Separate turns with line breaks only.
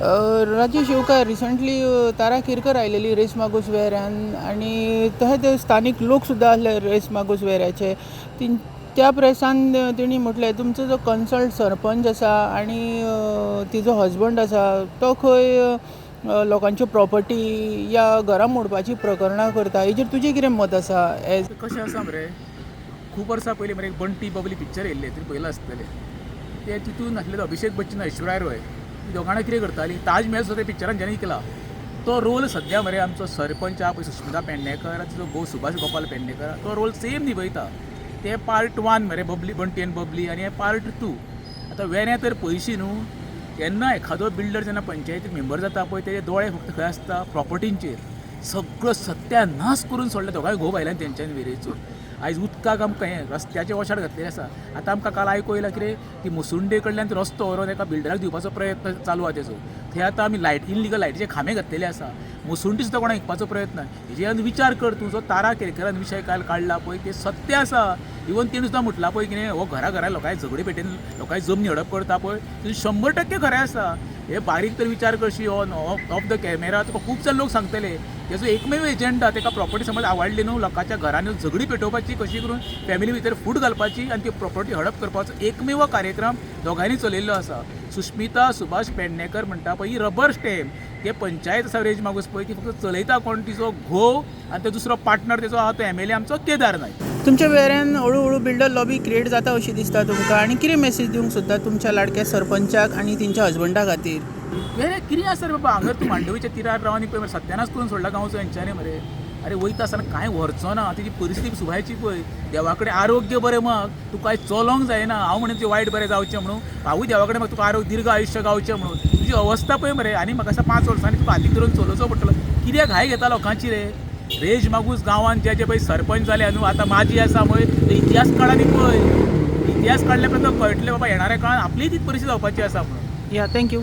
राजेश येवकार रिसंटली तारा केरकर आयलेली रेस मागूस वेऱ्यान आणि ते स्थानिक लोक सुद्दां आसले रेस मागूस वेऱ्याचे त्या प्रेसान तेणी म्हटलें तुमचो जो कन्सल्ट सरपंच आसा आनी तिजो हजबंड आसा तो खंय लोकांच्यो प्रॉपर्टी या घरां मोडपाची प्रकरणां करता हेजेर तुजें कितें मत आसा एज
कशें आसा मरे खूब वर्सां पयलीं मरे एक बंटी बबली पिक्चर येयल्लें तुमी पयलें आसतलें ते तितून आसलेलो अभिषेक बच्चन ऐश्वर्या रॉय दोगांय कितें करताली ताज महल सुद्दां त्या पिक्चरान जेन्ना केला तो रोल सद्या मरे आमचो सरपंच आहा पळय सुष्मिता पेडणेकर तिचो घोव सुभाष गोपाल पेडणेकर तो रोल सेम निभयता ते पार्ट 1 मरे बबली बंटी आनी बबली आनी हे पार्ट 2 आतां वेऱ्यां तर पयशी न्हू केन्ना एखादो बिल्डर जेन्ना पंचायतीक मेंबर जाता पळय तेजे दोळे फक्त खंय आसता प्रॉपर्टींचेर सगळो सत्यानाश करून सोडले दोगांय घोव बायलांनी तेंच्यांनी वेरेचो आयज उदकाक आमकां हें रस्त्याचे वशाड घातलेले आसा आतां आमकां काल आयकूं येयलां कितें की मुसुंडे कडल्यान रस्तो व्हरोन एका बिल्डराक दिवपाचो प्रयत्न चालू आहा तेजो थंय आतां आमी इनलिगल लायटीचे खांबे घातलेले आसा मुसुंडी सुद्दां कोणाक विकपाचो प्रयत्न हेजेर विचार कर तूं जो तारा केरकरान विशय काल काडला पळय ते सत्य आसा इवन तेणी सुद्दां म्हटलां पळय कितें हो घरा लोकांचे झगडे पेटयन लोकांची जमनी हडप करता पळय तें 100% खरें आसा हे बारीक तर विचार करशी ऑफ द कॅमेरा तुका खूब जाण लोक सांगतले तेजो एकमेव एजेंडा ताका प्रॉपर्टी समज आवडली न्हू लोकांच्या घरांनी झगडी पेटोवपाची कशी करून फॅमिली भितर फूट घालपाची आनी ती प्रॉपर्टी हडप करपाचो एकमेव कार्यक्रम दोगांयनी चलयल्लो आसा सुष्मिता सुभाष पेडणेकर म्हणटा पळय ही रबर स्टॅम्प ते पंचायत आसा रेज मागूस पळय ती फक्त चलयता कोण तिचो घोव आनी तो दुसरो पार्टनर तेजो आहा तो MLA आमचो केदार नायक
तुमच्या वेऱ्यान हळू बिल्डर लॉबी क्रिएट जाता अशी दिसता तुमकां आनी कितें मेसेज दिवंक सोदता तुमच्या लाडक्या सरपंचाक आनी तेंच्या हजबंडा खातीर
वेरे कितें आसा रे बाबा हांगर तूं मांडवीच्या तिरार रावन पळय सत्यानाश करून सोडला गांवचो हेंच्यांनी मरे अरे वयता आसतना कांय व्हरचो ना तेजी परिस्थिती सुभायची पळय देवा कडेन आरोग्य बरें माग तुका कांय चलोंक जायना हांव म्हणून तुजें वायट बरें जावचें म्हणून हांवूय देवा कडेन तुका आरोग्य दीर्घ आयुश्य गावचें म्हणून तुजी अवस्था पळय मरे आनी म्हाका अशें 5 वर्सांनी तुका हातीक धरून चलोवचो पडटलो कित्याक घाय घेता लोकांची रे रेज मागूस गांवांत जे पळय सरपंच जाले न्हू आतां माझी आसा पळय तो इतिहास काळांनी पळय इतिहास काडल्या पर्यंत कळटलें बाबा येणाऱ्या काळान आपलीय तीच परिस्थिती जावपाची आसा म्हणून
या थँक्यू